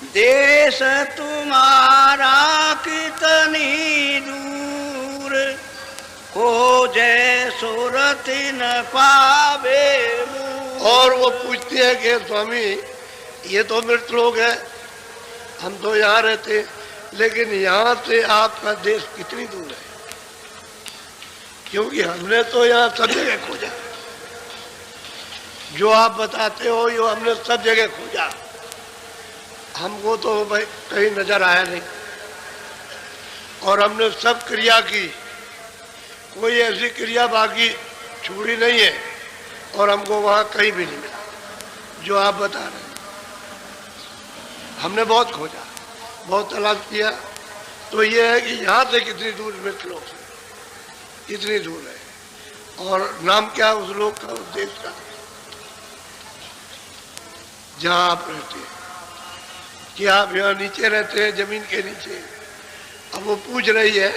देश तुम्हारा कितनी दूर, खोजे सूरत न पावे। और वो पूछती है कि स्वामी ये तो मृत लोग है, हम तो यहाँ रहते, लेकिन यहाँ से आपका देश कितनी दूर है? क्योंकि हमने तो यहाँ सब जगह खोजा, जो आप बताते हो ये हमने सब जगह खोजा, हमको तो भाई कहीं नजर आया नहीं। और हमने सब क्रिया की, कोई ऐसी क्रिया बाकी छूटी नहीं है, और हमको वहाँ कहीं भी नहीं मिला जो आप बता रहे हैं। हमने बहुत खोजा, बहुत तलाश किया, तो ये है कि यहाँ से कितनी दूर मृत लोग हैं, कितनी दूर है, और नाम क्या उस लोग का, उस देश का जहाँ आप रहते हैं, कि आप यहाँ नीचे रहते हैं, जमीन के नीचे। अब वो पूछ रही है,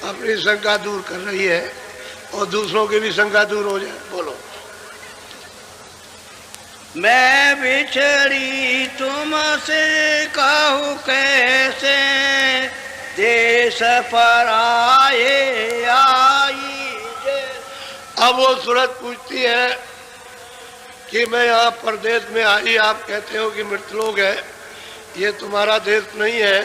अपनी शंका दूर कर रही है, और दूसरों की भी शंका दूर हो जाए। बोलो। मैं बिछड़ी तुमसे कहूँ कैसे, देश पर आए आई जे। अब वो सूरत पूछती है कि मैं यहाँ परदेश में आई, आप कहते हो कि मृत लोग है, ये तुम्हारा देश नहीं है,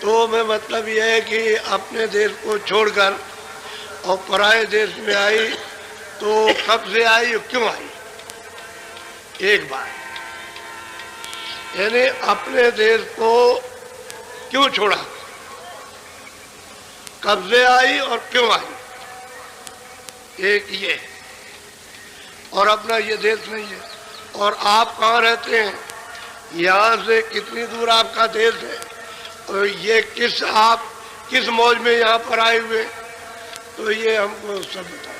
तो मैं मतलब ये है कि अपने देश को छोड़कर और पराये देश में आई, तो कब से आई और क्यों आई? एक बार, यानी अपने देश को क्यों छोड़ा, कब से आई और क्यों आई, एक ये। और अपना ये देश नहीं है। और आप कहाँ रहते हैं, यहाँ से कितनी दूर आपका देश है, और ये आप किस मौज में यहाँ पर आए हुए, तो ये हमको सब बताओ।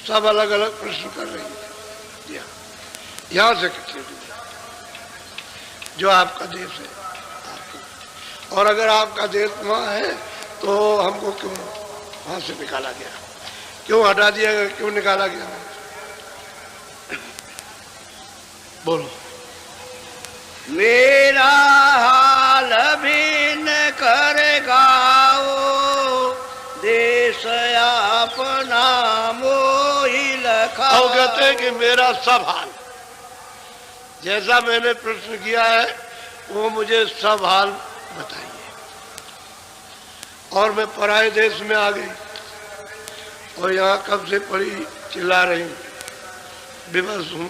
सब अलग अलग प्रश्न कर रही है। यहाँ से कितनी दूर जो आपका देश है आपको, और अगर आपका देश वहाँ है तो हमको क्यों वहाँ से निकाला गया, क्यों हटा दिया गया, क्यों निकाला गया? बोलो। मेरा हाल भिन्न कर गाओ, देश अपना मोहि लखाओ। अब कहते हैं कि मेरा सब हाल, जैसा मैंने प्रश्न किया है वो मुझे सब हाल बताइए। और मैं पराये देश में आ गई, और यहाँ कब से पड़ी चिल्ला रही हूँ, विवश हूँ,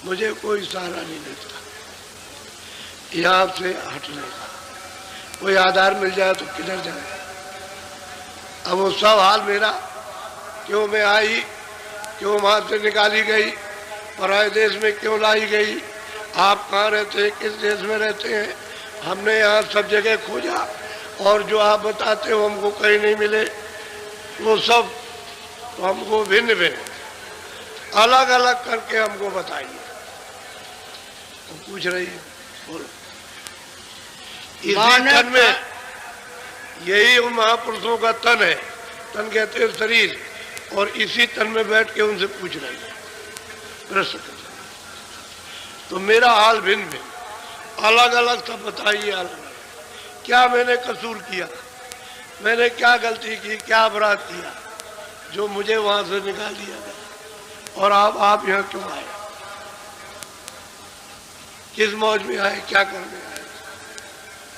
मुझे कोई सहारा नहीं देता यहाँ से हटने का। कोई आधार मिल जाए तो किधर जाए? अब वो सब हाल मेरा, क्यों मैं आई, क्यों वहाँ से निकाली गई, पराये देश में क्यों लाई गई, आप कहाँ रहते हैं, किस देश में रहते हैं, हमने यहाँ सब जगह खोजा, और जो आप बताते हो हमको कहीं नहीं मिले, वो सब तो हमको भिन्न भिन्न अलग अलग करके हमको बताइए। तो पूछ रही है, बोलो। इसी तन में, यही उन महापुरुषों का तन है, तन कहते हैं शरीर, और इसी तन में बैठ के उनसे पूछ रही है, प्रश्न कर रही है। तो मेरा हाल भिन्न भिन्न, अलग अलग सब बताइए। अलग अलग क्या मैंने कसूर किया, मैंने क्या गलती की, क्या अपराध किया, जो मुझे वहां से निकाल दिया गया, और आप यहाँ क्यों आए, किस मौज में आए, क्या करने आए?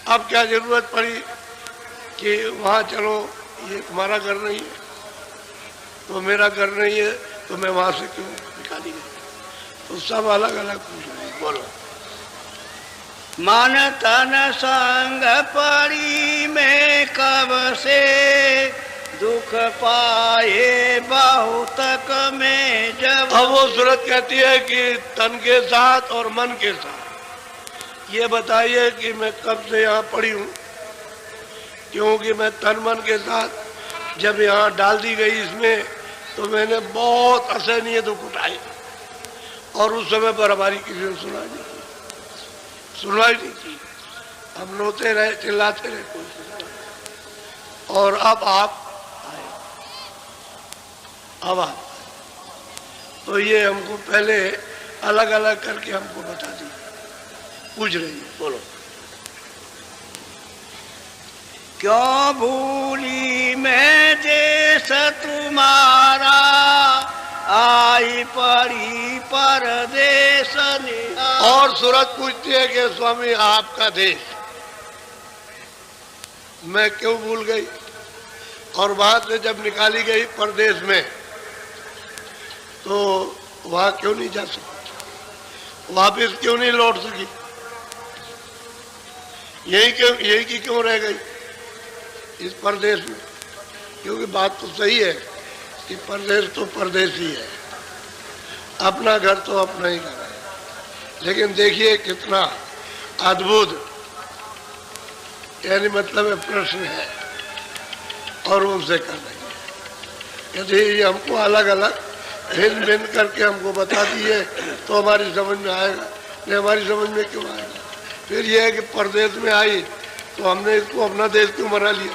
अब क्या जरूरत पड़ी कि वहाँ चलो, ये तुम्हारा घर नहीं है, तो मेरा घर नहीं है, तो मैं वहां से क्यों निकाली गई? तो सब अलग अलग पूछ रहे हैं। बोलो। मन तन संग पड़ी में कब से, दुख पाए बहुतक में जब। अब वो सूरत कहती है कि तन के साथ और मन के साथ, ये बताइए कि मैं कब से यहाँ पड़ी हूँ, क्योंकि मैं तन मन के साथ जब यहाँ डाल दी गई इसमें, तो मैंने बहुत असहनीय दुख उठाए, और उस समय पर हमारी किसी ने सुनाई नहीं की, हम रोते रहे, चिल्लाते रहे, कोई सुना। और अब आप आए, अब आप, तो ये हमको पहले अलग अलग करके हमको बता दी। पूछ रही है, बोलो। क्यों भूली मैं देश तुम्हारा, आई पड़ी परदेश निहार। और सूरत पूछती है कि स्वामी आपका देश मैं क्यों भूल गई, और वहां से जब निकाली गई परदेश में तो वहां क्यों नहीं जा सकी, वापिस क्यों नहीं लौट सकी, यही की क्यों रह गई इस परदेश में। क्योंकि बात तो सही है कि परदेश तो परदेश ही है, अपना घर तो अपना ही घर है। लेकिन देखिए कितना अद्भुत यानी मतलब है प्रश्न है, और उनसे कर रही है। यदि ये हमको अलग अलग भिन्न भिन्न करके हमको बता दिए तो हमारी समझ में आएगा, नहीं हमारी समझ में क्यों आएगा। फिर ये है कि परदेश में आई तो हमने इसको अपना देश क्यों बना लिया,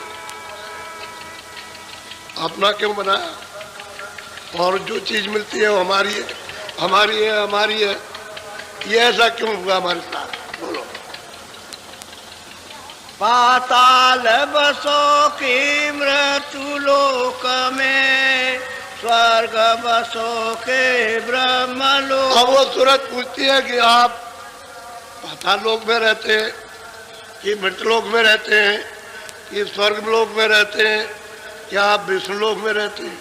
अपना क्यों बनाया, और जो चीज मिलती है वो हमारी है, हमारी है, हमारी है, ये ऐसा क्यों हुआ हमारे साथ, बोलो। पाताल बसो की मृत्यु लोक में, स्वर्ग बसो के ब्रह्म लोक। अब वो सूरत पूछती है कि आप पाताल लोक में रहते हैं कि मृत्यु लोक में रहते हैं कि स्वर्ग लोक में रहते हैं, क्या आप विष्णु लोक में रहते हैं,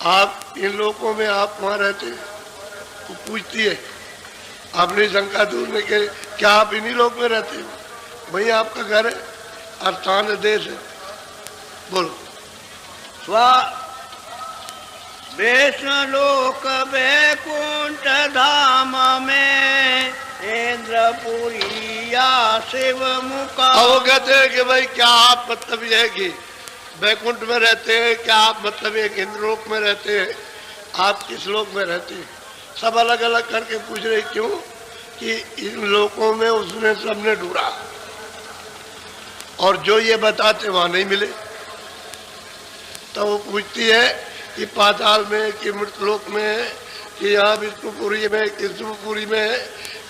आप इन लोकों में आप वहां रहते हैं। वो पूछती है अपनी शंका दूर में के क्या आप इन्हीं लोक में रहते हैं, वही आपका घर है, स्थान है, देश है, बोलो। विष्णु लोक वैकुंठ धाम में, इंद्रपुरी या शिव मुका। वो कहते हैं कि भाई क्या आप मतलब ये है कि वैकुंठ में रहते हैं, क्या आप मतलब एक इंद्रलोक में रहते हैं, आप किस लोक में रहते हैं। सब अलग अलग करके पूछ रहे क्यों कि इन लोकों में उसने सबने ढूंढा और जो ये बताते वहां नहीं मिले। तो वो पूछती है कि पाताल में कि मृतलोक में कि यहाँ विष्णुपुरी में कि शिवपुरी में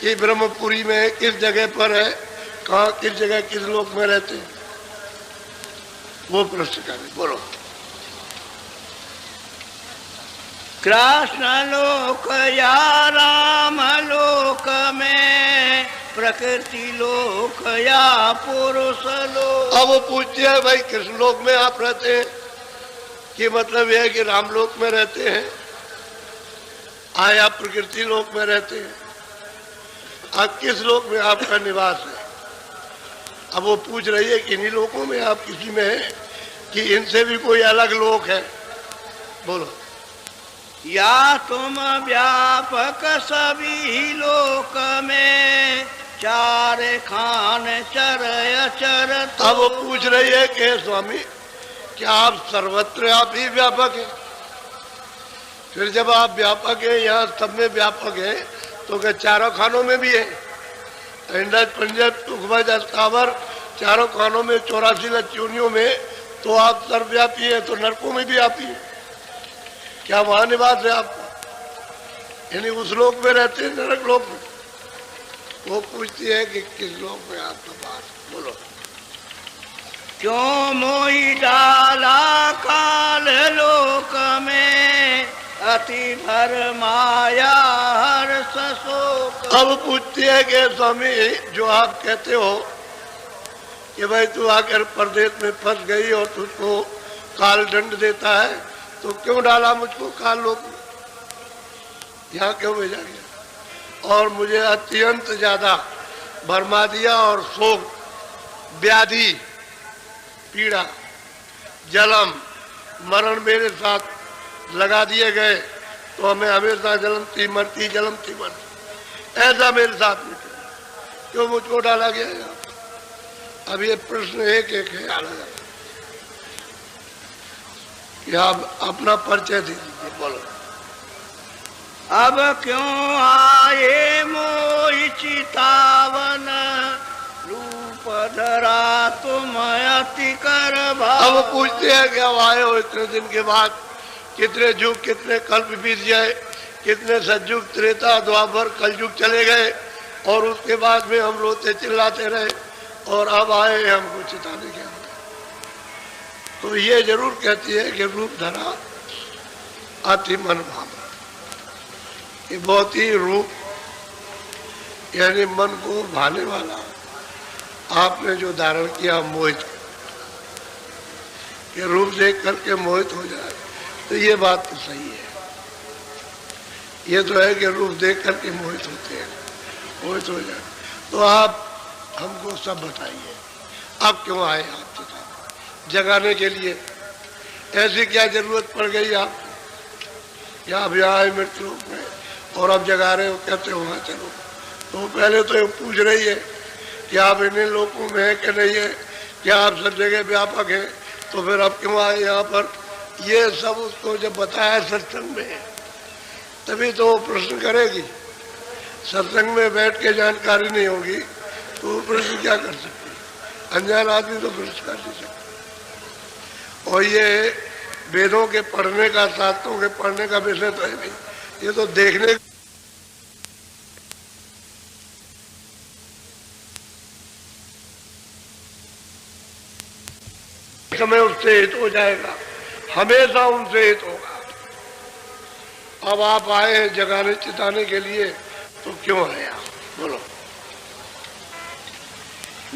कि ब्रह्मपुरी में किस जगह पर है, कहाँ किस जगह किस लोक में रहते हैं, वो प्रश्न करें, बोलो। कृष्ण लोक या राम लोक में, प्रकृति लोक या पुरुष लोक। अब वो पूछते हैं भाई कृष्ण लोक में आप रहते हैं कि मतलब यह है कि राम लोक में रहते हैं, आया प्रकृति लोक में रहते हैं, आप किस लोक में आपका निवास है। अब वो पूछ रही है कि इन्हीं लोकों में आप किसी में है कि इनसे भी कोई अलग लोक है, बोलो। या तुम व्यापक सभी लोक में, चार खान चर चर। अब वो पूछ रही है कि स्वामी क्या आप सर्वत्र आप ही व्यापक हैं। फिर जब आप व्यापक हैं, यहाँ सब में व्यापक हैं, तो क्या चारों खानों में भी है, इंद्र पंजब तुखबज अस्तावर चारों खानों में 84 लच्चूनियों में, तो आप सर्वव्यापी है, तो नरकों में भी आप ही है, क्या वहां निवास है आपका, यानी उस लोक में रहते हैं नरक लोक में। वो पूछती है कि किस लोक में आपका बात, बोलो। क्यों मोही डाला काल लोक में, अति भर माया हर्ष शोक। अब पूछती है कि स्वामी जो आप कहते हो कि भाई तू आकर परदेश में फंस गई और तुझको काल दंड देता है, तो क्यों डाला मुझको काल लोक में, यहाँ क्यों भेजा गया, और मुझे अत्यंत ज्यादा भरमा दिया और शोक व्याधि पीड़ा जलम मरण मेरे साथ लगा दिए गए, तो हमें हमेशा जलमती मरती जलमती मरती ऐसा मेरे साथ में क्यों मुझको डाला गया है। अब ये प्रश्न एक एक है अलग, कि आप अपना परिचय दीजिए, बोलो। अब क्यों आए मोहि चितावन, रूप धरा तुम अति कर भाव। अब पूछते हैं कि अब आए हो इतने दिन के बाद, कितने युग कितने कल्प बीत जाए, कितने सतयुग त्रेता द्वापर कलयुग चले गए, और उसके बाद में हम रोते चिल्लाते रहे और अब आए हमको चिताने के अंदर। तो ये जरूर कहती है कि रूप धरा अति मन भावा, ये बहुत ही रूप यानी मन को भाने वाला आपने जो धारण किया मोहित, कि रूप देख करके मोहित हो जाए, तो ये बात तो सही है। ये तो है कि रूप देख करके मोहित होते हैं, मोहित हो जाए। तो आप हमको सब बताइए, आप क्यों आए आप जगाने के लिए? ऐसी क्या जरूरत पड़ गई आपको? या आप यहाँ आए मृत्यु लोक में और अब जगा रहे हो, कहते हो वहाँ चलो। तो पहले तो ये पूछ रही है कि आप इन्हीं लोगों में है कि नहीं है, क्या आप सब जगह व्यापक हैं, तो फिर अब क्यों आए यहाँ पर? ये सब उसको जब बताया सत्संग में तभी तो वो प्रश्न करेगी। सत्संग में बैठ के जानकारी नहीं होगी तो वो प्रश्न क्या कर सकती? अनजान आदमी तो प्रश्न कर नहीं सकता। और ये वेदों के पढ़ने का, शास्त्रों के पढ़ने का विषय तो है नहीं, ये तो देखने समय उससे हित हो जाएगा, हमेशा उनसे हित होगा। अब आप आए हैं जगाने चिताने के लिए, तो क्यों आए आप? बोलो।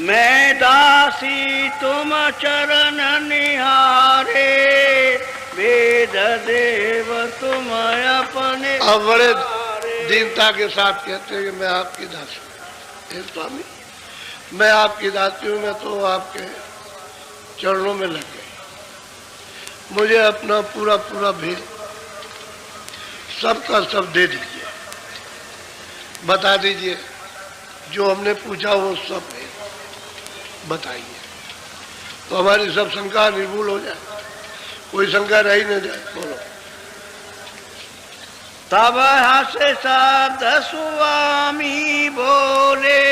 मैं दासी तुम चरण निहारे, वेद देव तुम अपने। अब बड़े दीनता के साथ कहते हैं कि मैं आपकी दासी हूँ। स्वामी मैं आपकी दासी हूँ, मैं तो आपके चरणों में लग गई। मुझे अपना पूरा पूरा भेद सबका सब दे दीजिए, बता दीजिए। जो हमने पूछा वो सब है, बताइए, तो हमारी सब शंका निर्मूल हो जाए, कोई शंका रह ही न जाए। बोलो। तब हंसे शब्द स्वामी बोले,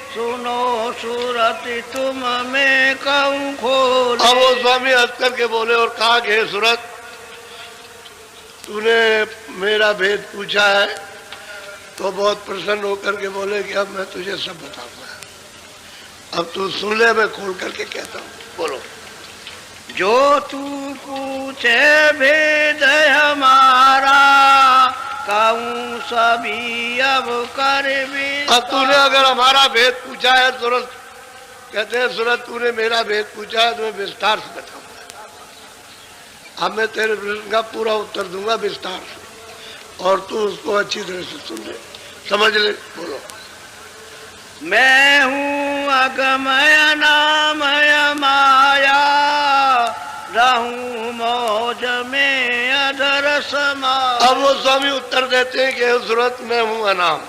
सुनो सूरत तुम में कहूँ खोले। अब वो स्वामी हंस करके बोले और कहा कि सूरत, तूने मेरा भेद पूछा है, तो बहुत प्रसन्न होकर के बोले कि अब मैं तुझे सब बताऊंगा। अब तू सुन ले, मैं खोल करके कहता हूँ। बोलो। जो तू पूछे भेद हमारा, कहूँ सभी अब कर भी। अब तूने अगर हमारा भेद पूछा है, सूरत कहते हैं, सूरत तूने मेरा भेद पूछा है तो मैं विस्तार से बताऊंगा। अब मैं तेरे प्रश्न का पूरा उत्तर दूंगा विस्तार से, और तू उसको अच्छी तरह से सुन ले, समझ ले। बोलो। मैं हूँ अगमय नामय माया, रहूं मौज में अधर समा। अब वो स्वामी उत्तर देते हैं कि सूरत मैं हूँ अनाम,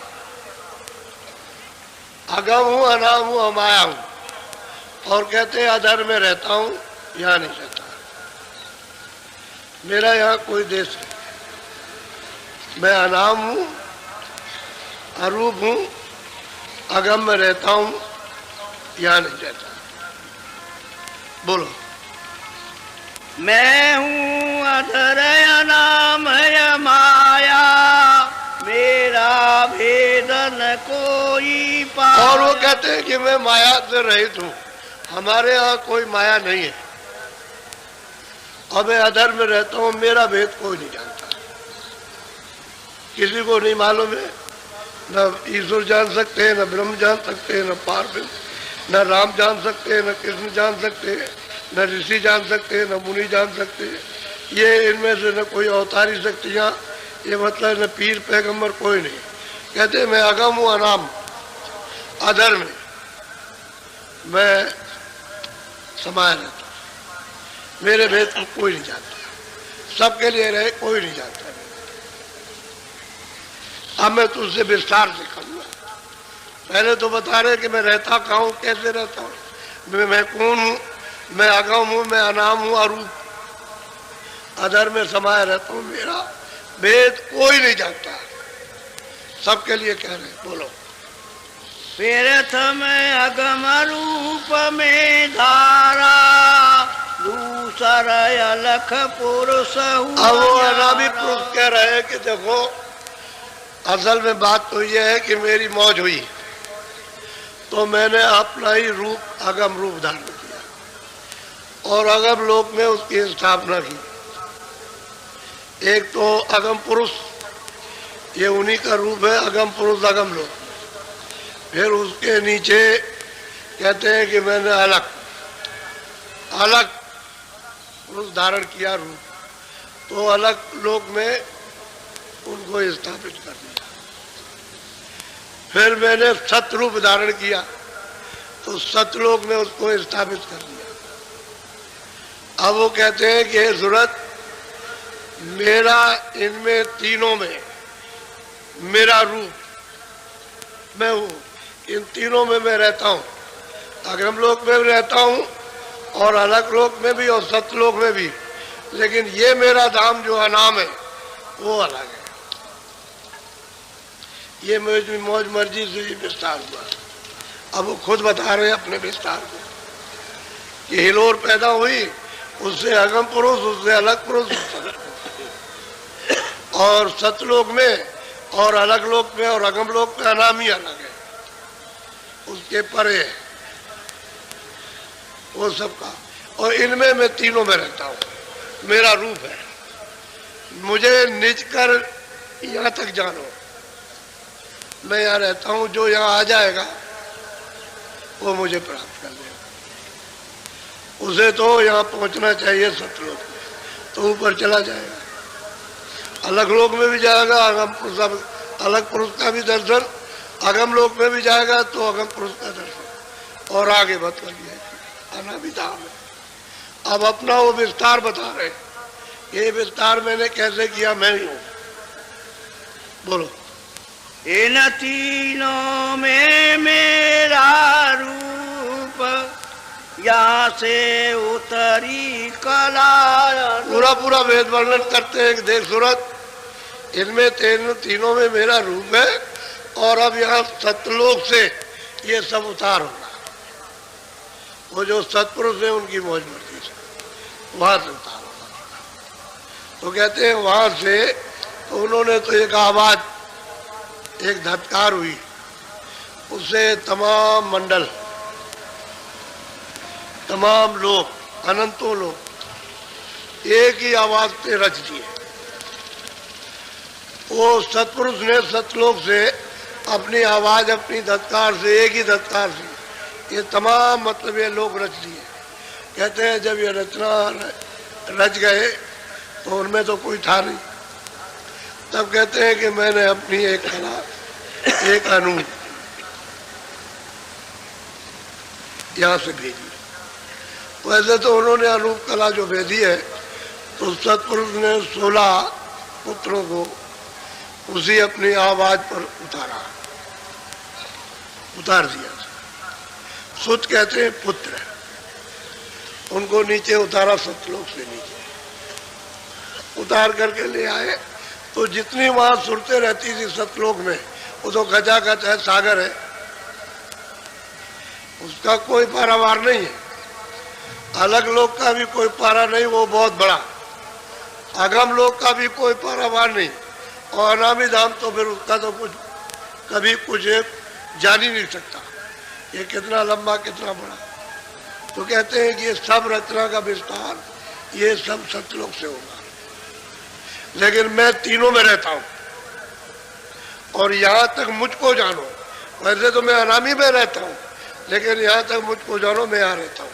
अगम हूँ, अनाम हूँ, अमाया हूँ, और कहते हैं अधर में रहता हूँ, यहाँ नहीं रहता। मेरा यहाँ कोई देश नहीं। मैं अनाम हूँ, अरूप हूँ, अगम में रहता हूँ, यहाँ नहीं रहता। बोलो। मैं हूँ अधर अनामय माया, मेरा भेद न कोई पाया। और वो कहते हैं कि मैं माया से रहित हूँ, हमारे यहाँ कोई माया नहीं है, और मैं अधर में रहता हूँ, मेरा भेद कोई नहीं जानता, किसी को नहीं मालूम है। न ईश्वर जान सकते हैं, न ब्रह्म जान सकते हैं, न पार्वती, न राम जान सकते हैं, न कृष्ण जान सकते हैं, न ऋषि जान सकते हैं, न मुनि जान सकते हैं। ये इनमें से न कोई अवतारी शक्तियाँ, ये मतलब न पीर पैगंबर, कोई नहीं। कहते मैं अगम हूँ, अनाम, अधर में मैं समाया रहता हूँ, मेरे भेद को कोई नहीं जानता, सबके लिए रहे, कोई नहीं जानता। अब मैं तुझसे विस्तार से कहूँगा। पहले तो बता रहे कि मैं रहता कहाँ हूँ, कैसे रहता हूँ, मैं कौन हूँ, मैं अगम हूँ, मैं अनाम हूँ, अरूप, अधर में समाया रहता हूँ, मेरा भेद कोई नहीं जानता, सबके लिए कह रहे। बोलो। प्रथम अगम रूप में धारा, दूसर अलख पुरुष। अब वो अनामी पुरुष कह रहे हैं कि देखो असल में बात तो यह है कि मेरी मौज हुई तो मैंने अपना ही रूप अगम रूप धारण किया और अगम लोक में उसकी स्थापना की। एक तो अगम पुरुष, ये उन्हीं का रूप है, अगम पुरुष अगम लोक। फिर उसके नीचे कहते हैं कि मैंने अलग अलग पुरुष धारण किया रूप, तो अलग लोक में उनको स्थापित कर दिया। फिर मैंने सतरूप धारण किया तो सतलोक में उसको स्थापित कर दिया। अब वो कहते हैं कि हे सूरत, मेरा इनमें तीनों में मेरा रूप मैं हूँ, इन तीनों में मैं रहता हूँ। अगम लोक में भी रहता हूँ और अलग लोक में भी और सतलोक में भी, लेकिन ये मेरा धाम जो अनाम है वो अलग है। ये मेरी मौज मर्जी से ही विस्तार हुआ। अब वो खुद बता रहे हैं अपने विस्तार को कि हिलोर पैदा हुई, उससे अगम पुरुष, उससे अलग पुरुष, और सतलोक में और अलग लोक में और अगम लोक में अनाम ही अलग है, उसके परे है वो सबका। और इनमें मैं तीनों में रहता हूँ, मेरा रूप है। मुझे निज कर यहाँ तक जानो, मैं यहाँ रहता हूँ, जो यहाँ आ जाएगा वो मुझे प्राप्त कर लेगा। उसे तो यहाँ पहुँचना चाहिए सतलोक में, तो ऊपर चला जाएगा। अलग लोक में भी जाएगा, अगम पुरुष, अलग पुरुष का भी दर्शन, अगम लोक में भी जाएगा तो अगम पुरुष का दर्शन, और आगे बत कर दिया अनाभिधाम है। अब अपना वो विस्तार बता रहे, ये विस्तार मैंने कैसे किया, मैं ही हूँ। बोलो। इन तीनों में मेरा रूप, यहाँ से उतरी कला। पूरा पूरा वेद वर्णन करते हैं कि देख सूरत, इनमें तीनों में मेरा रूप है, और अब यहाँ सतलोक से ये सब उतार होगा। वो जो सत्पुरुष है उनकी मौज मर्जी से वहां से उतार होगा। तो कहते हैं वहां से, तो उन्होंने तो एक आवाज, एक धत्कार हुई, उससे तमाम मंडल, तमाम लोग, अनंतों लोग एक ही आवाज से रच दिए। वो सत्पुरुष ने सतलोक से अपनी आवाज, अपनी धत्कार से, एक ही धत्कार से ये तमाम मतलब ये लोग रच दिए। कहते हैं जब ये रचना रच गए तो उनमें तो कोई था नहीं। तब कहते हैं कि मैंने अपनी एक कला, एक अनूप यहाँ से भेजी। वैसे तो उन्होंने अनूप कला जो भेजी है, तो सतपुरुष ने 16 पुत्रों को उसी अपनी आवाज पर उतार दिया। सुत कहते हैं पुत्र, उनको नीचे उतारा, सतलोक से नीचे उतार करके ले आए। तो जितनी वहां सुरतें रहती थी सतलोक में, वो तो खचाखच है, सागर है, उसका कोई पारावार नहीं है। अलग लोक का भी कोई पारा नहीं, वो बहुत बड़ा। अगम लोक का भी कोई पारावार नहीं, और अनामी धाम तो फिर उसका तो कुछ कभी कुछ जान ही नहीं सकता, ये कितना लंबा, कितना बड़ा। तो कहते हैं कि ये सब रचना का विस्तार, ये सब सतलोक से होगा। लेकिन मैं तीनों में रहता हूं, और यहां तक मुझको जानो। वैसे तो मैं अनामी में रहता हूं, लेकिन यहां तक मुझको जानो, मैं यहाँ रहता हूं।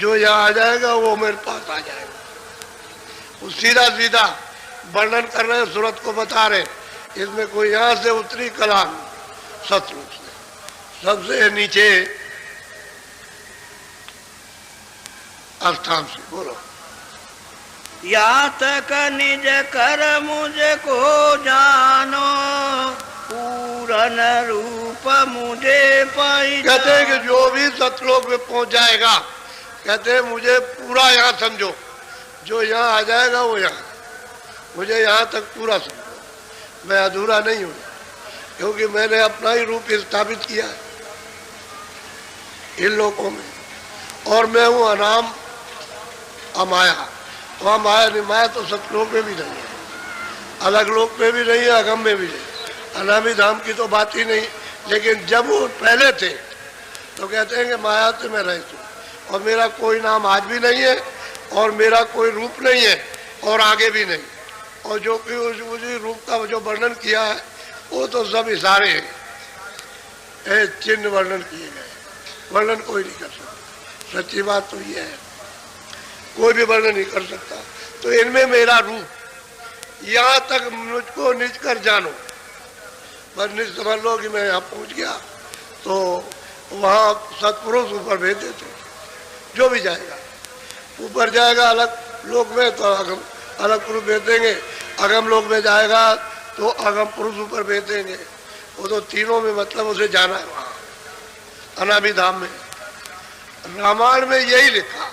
जो यहाँ आ जाएगा वो मेरे पास आ जाएगा। वो सीधा सीधा वर्णन कर रहे, सूरत को बता रहे, इसमें कोई यहाँ से उतरी कलाम सतलोक से, सबसे नीचे स्थान से। बोलो। या तक निज कर मुझको जानो, पूरन रूप मुझे पहचानो। कहते हैं कि जो भी सतलोक में पहुंच जाएगा, कहते हैं मुझे पूरा यहाँ समझो। जो यहाँ आ जाएगा वो यहाँ, मुझे यहाँ तक पूरा समझो। मैं अधूरा नहीं हूँ, क्योंकि मैंने अपना ही रूप स्थापित किया है इन लोगों में, और मैं हूँ अनाम अमाया। तो अमाया नहीं, माया तो सतलोक में भी नहीं है, अलग लोक में भी नहीं है, अगम में भी नहीं, अनामी धाम की तो बात ही नहीं, लेकिन जब वो पहले थे तो कहते हैं कि माया से मैं रहित हूँ और मेरा कोई नाम आज भी नहीं है और मेरा कोई रूप नहीं है और आगे भी नहीं, और जो कि उस रूप का जो वर्णन किया है वो तो सब इशारे हैं, चिन्ह वर्णन किए गए, वर्णन कोई नहीं कर सकता। सच्ची बात तो ये है, कोई भी वर्णन नहीं कर सकता। तो इनमें मेरा रूप, यहाँ तक मुझको निज कर जानो, बस निज समझ लो कि मैं यहाँ पहुँच गया तो वहाँ सत्पुरुष ऊपर भेज देते, जो भी जाएगा ऊपर जाएगा अलग लोक में तो अगम अलग पुरुष भेज देंगे, अगम लोक में जाएगा तो अगम पुरुष ऊपर भेज देंगे। वो तो तीनों में मतलब उसे जाना है वहाँ अनामी धाम में। रामायण में यही लिखा,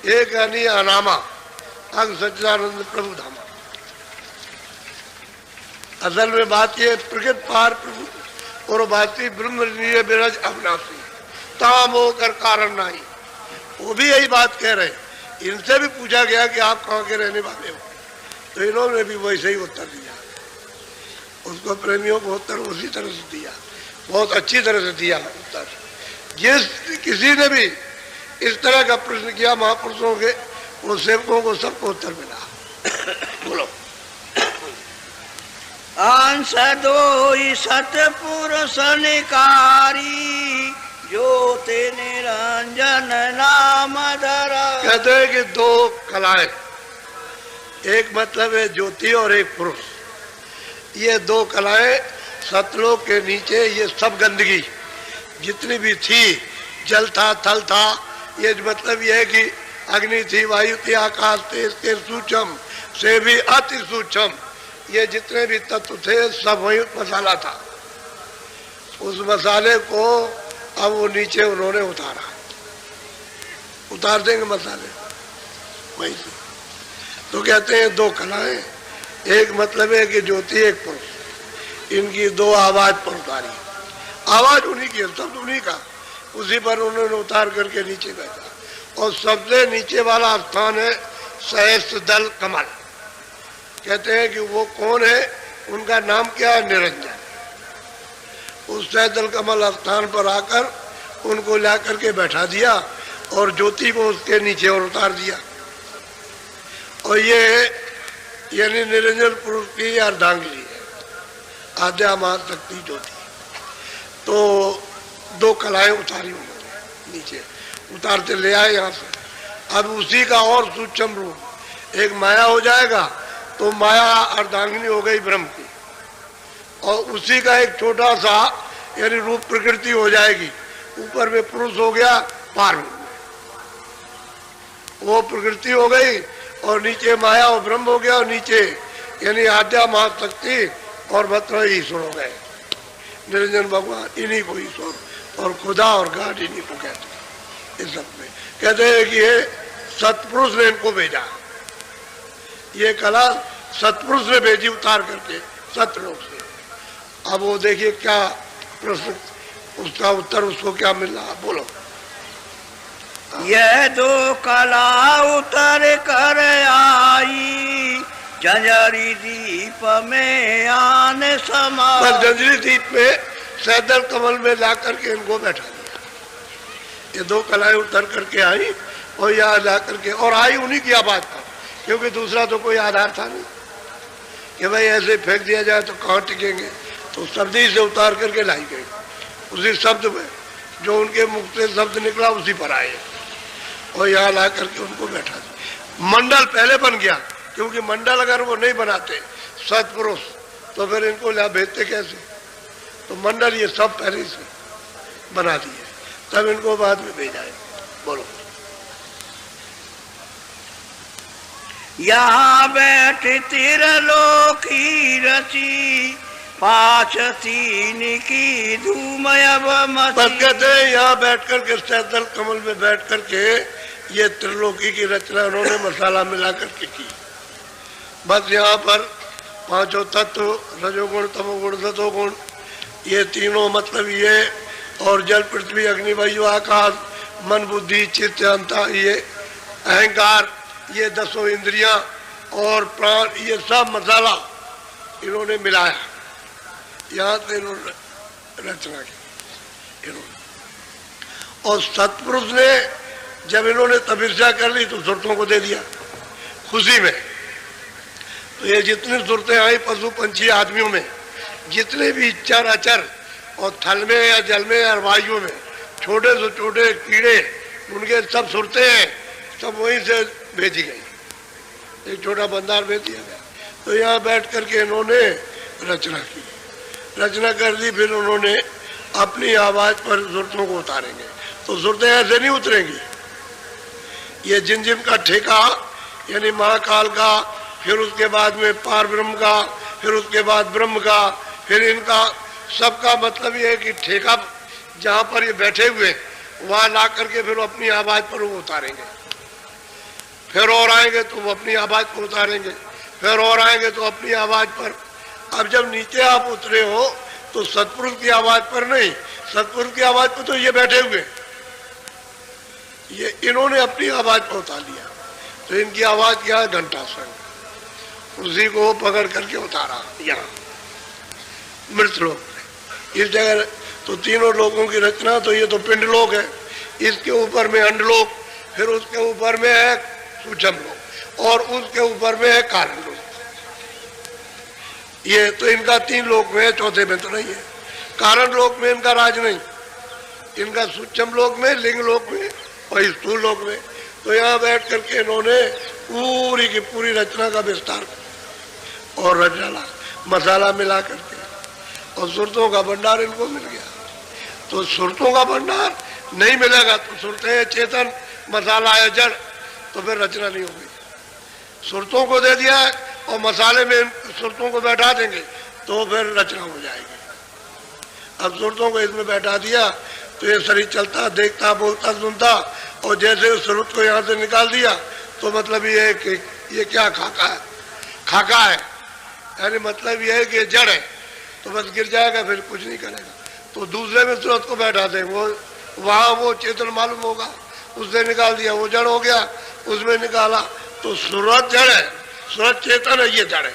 एक यानी अनामा अग सच्चिदानंद प्रभु धामा। असल में बात ये प्रकृत पार प्रभु और बाती ब्रह्म बिरज अविनाशी ताम होकर कारण नहीं, वो भी यही बात कह रहे। इनसे भी पूछा गया कि आप कहाँ के रहने वाले हो, तो इन्होंने भी वैसे ही उत्तर दिया। उसको प्रेमियों को उत्तर उसी तरह से दिया, बहुत अच्छी तरह से दिया उत्तर। जिस किसी ने भी इस तरह का प्रश्न किया महापुरुषों के, वो सेवकों को सबको उत्तर मिला। बोलो। अंश दो सतपुरुष निकारी ज्योति निरंजन नाम धरा। कहते हैं कि दो कलाएं, एक मतलब है ज्योति और एक पुरुष। ये दो कलाएं सतलोक के नीचे ये सब गंदगी जितनी भी थी, जल था थल था, ये मतलब ये है कि अग्नि थी, वायु थी, आकाश थे, इसके सूक्ष्म से भी अति सूक्ष्म ये जितने भी तत्व थे सब वही मसाला था। उस मसाले को अब वो नीचे उन्होंने उतारा, उतार देंगे मसाले वहीं से। तो कहते हैं दो कलाएं, एक मतलब है कि ज्योति एक पुरुष, इनकी दो आवाज पर उतारी, आवाज उन्हीं की है, शब्द उन्हीं का, उसी पर उन्होंने उतार करके नीचे बैठा। और सबसे नीचे वाला स्थान है सहस्त्र दल कमल। कहते हैं कि वो कौन है, उनका नाम क्या है, निरंजन। उस सहस्त्र दल कमल स्थान पर आकर उनको ला करके बैठा दिया और ज्योति को उसके नीचे और उतार दिया। और ये यानी निरंजन पुरुष की अर्धांगिनी है, आद्या महाशक्ति ज्योति। तो दो कलाएं उतारी उन्होंने नीचे, उतारते ले आए यहाँ से। अब उसी का और सूक्ष्म रूप, एक माया हो जाएगा तो माया अर्धांगिनी हो गई ब्रह्म की, और उसी का एक छोटा सा यानी रूप प्रकृति हो जाएगी, ऊपर में पुरुष हो गया, पार हो वो प्रकृति हो गई, और नीचे माया और ब्रह्म हो गया, और नीचे यानी आद्या महाशक्ति और मतलब ईश्वर हो गए, निरंजन भगवान। इन्हीं को ईश्वर और खुदा और गाड इन्हीं को कहते हैं। इस सब में कहते हैं कि ये सतपुरुष ने इनको भेजा, ये कला सतपुरुष ने भेजी उतार करके सतलोक से। अब वो देखिए क्या प्रश्न, उसका उत्तर उसको क्या मिल रहा, बोलो। यह दो कला उतर कर आई जंजरी दीप में आने समा। जंजरी दीप में सैदल कमल में ला करके इनको बैठा दिया। ये दो कलाएं उतर करके आई और यहाँ ला करके, और आई उन्हीं की आवाज पर, क्योंकि दूसरा तो कोई आधार था नहीं कि भाई ऐसे फेंक दिया जाए तो कहाँ टिकेंगे। तो शब्द ही से उतार करके लाई गई, उसी शब्द में जो उनके मुख से शब्द निकला उसी पर आए और यहाँ ला करके उनको बैठा दिया। मंडल पहले बन गया, क्योंकि मंडल अगर वो नहीं बनाते सतपुरुष तो फिर इनको ला भेजते कैसे। तो मंडल ये सब पहले से बना दिए, तब इनको बाद में भेजा है। बोलो। यहाँ बैठ तिरलोकी रची पाँच तीन की धूम अब मची। कहते हैं यहाँ बैठ करके सैदल कमल में बैठ करके ये त्रिलोकी की रचना उन्होंने मसाला मिला करके की। बस यहाँ पर पांचों तत्व रजोगुण तमोगुण सतोगुण ये तीनों मतलब ये, और जल पृथ्वी अग्नि वायु आकाश मन बुद्धि चित्त अंता, ये अहंकार, ये दसों इंद्रियां और प्राण, ये सब मसाला इन्होंने मिलाया। यहाँ से इन्होंने रचना की इन्होंने। और सतपुरुष ने जब इन्होंने तपस्या कर ली तो सुरतों को दे दिया खुशी में। तो ये जितनी सुरतें आई पशु पंछी आदमियों में, जितने भी चर अचर और थल में या जल में या वायु में छोटे से छोटे कीड़े, उनके सब सुरतें हैं, सब वहीं से भेजी गई। एक छोटा बंदार भेज दिया गया। तो यहाँ बैठ करके इन्होंने रचना की, रचना कर दी। फिर उन्होंने अपनी आवाज पर सुरतों को उतारेंगे। तो सुरतें ऐसे नहीं उतरेंगी। ये जिन जिन का ठेका यानी महाकाल का, फिर उसके बाद में पार ब्रह्म का, फिर उसके बाद ब्रह्म का, फिर इनका सबका मतलब ये है कि ठेका जहाँ पर ये बैठे हुए वहाँ ला करके फिर अपनी आवाज पर वो उतारेंगे। फिर और आएंगे तो वो अपनी आवाज पर उतारेंगे, फिर और आएंगे तो अपनी आवाज पर। अब जब नीचे आप उतरे हो तो सतपुरुष की आवाज पर नहीं, सतपुरुष की आवाज पर तो ये बैठे हुए, ये इन्होंने अपनी आवाज पर उतार लिया। तो इनकी आवाज क्या है? घंटा संग, उसी को पकड़ करके उतारा यहाँ मृत लोक में। इस जगह तो तीनों लोगों की रचना, तो ये तो पिंड लोक है, इसके ऊपर में अंडलोक, फिर उसके ऊपर में है सूक्ष्म लोक, और उसके ऊपर में है कारण लोक। ये तो इनका 3 लोक में है, चौथे में तो नहीं है। कारण लोक में इनका राज नहीं, इनका सूक्ष्म लोक में, लिंग लोक में और स्थूल लोक में। तो यहाँ बैठ करके इन्होंने पूरी की पूरी रचना का विस्तार और रच डाला, मसाला मिला करके, और सुरतों का भंडार इनको मिल गया। तो सुरतों का भंडार नहीं मिलेगा तो सुरतें चेतन, मसाला है जड़, तो फिर रचना नहीं होगी। सुरतों को दे दिया और मसाले में सुरतों को बैठा देंगे तो फिर रचना हो जाएगी। अब सुरतों को इसमें बैठा दिया तो ये शरीर चलता, देखता, बोलता, सुनता, और जैसे सुरत को यहाँ से निकाल दिया तो मतलब ये है कि ये क्या खाका है, खाका है, यानी मतलब ये है कि जड़ है, तो बस गिर जाएगा, फिर कुछ नहीं करेगा। तो दूसरे में सूरत को बैठा दें, वो वहाँ वो चेतन मालूम होगा, उसने निकाल दिया, वो जड़ हो गया, उसमें निकाला। तो सूरत जड़ है, सूरत चेतन है, ये जड़ है,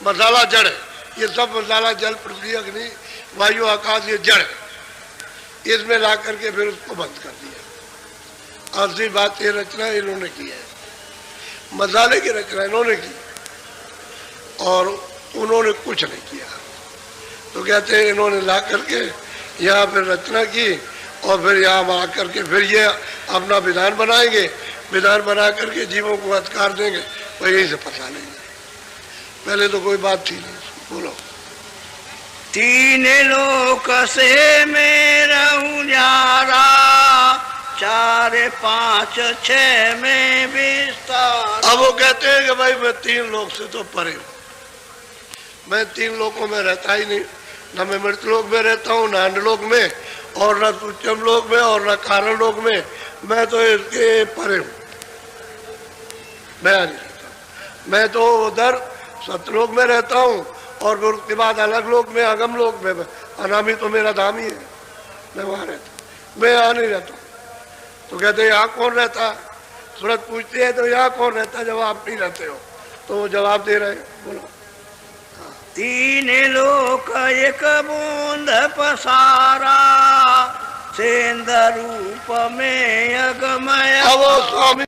मसाला जड़ है। ये सब मसाला जल, पृथ्वी, अग्नि, वायु, आकाश, ये जड़ है। इसमें ला करके फिर उसको बंद कर दिया। असली बात ये रचना इन्होंने की है, मसाले की रचना इन्होंने की, और उन्होंने कुछ नहीं किया। तो कहते हैं इन्होंने ला करके यहाँ फिर रचना की, और फिर यहाँ आ करके फिर ये अपना विधान बनाएंगे, विधान बना करके जीवों को अधिकार देंगे, और यहीं से फंसा लेंगे। पहले तो कोई बात थी नहीं। बोलो। 3 लोक से मैं रहूं न्यारा, 4 5 6 में विस्तार। अब वो कहते हैं कि भाई मैं 3 लोक से तो परे हूँ, मैं 3 लोकों में रहता ही नहीं, न मैं मृत लोक में रहता हूँ, न अंडलोक में, और न सूक्ष्म लोक में, और न कारण लोक में, मैं तो इसके परे हूँ, मैं नहीं रहता। मैं तो उधर सतलोक में रहता हूँ, और फिर उसके बाद अलग लोक में, अगम लोक में, अनामी तो मेरा धाम ही है, मैं वहाँ रहता हूँ, मैं यहाँ नहीं रहता। तो कहते यहाँ कौन रहता? सूरत पूछते हैं तो यहाँ कौन रहता जब आप नहीं रहते हो? तो वो जवाब दे रहे, बोलो। 3 लोक एक बूंद पसारा, सेंध रूप में अगमय। अब वो स्वामी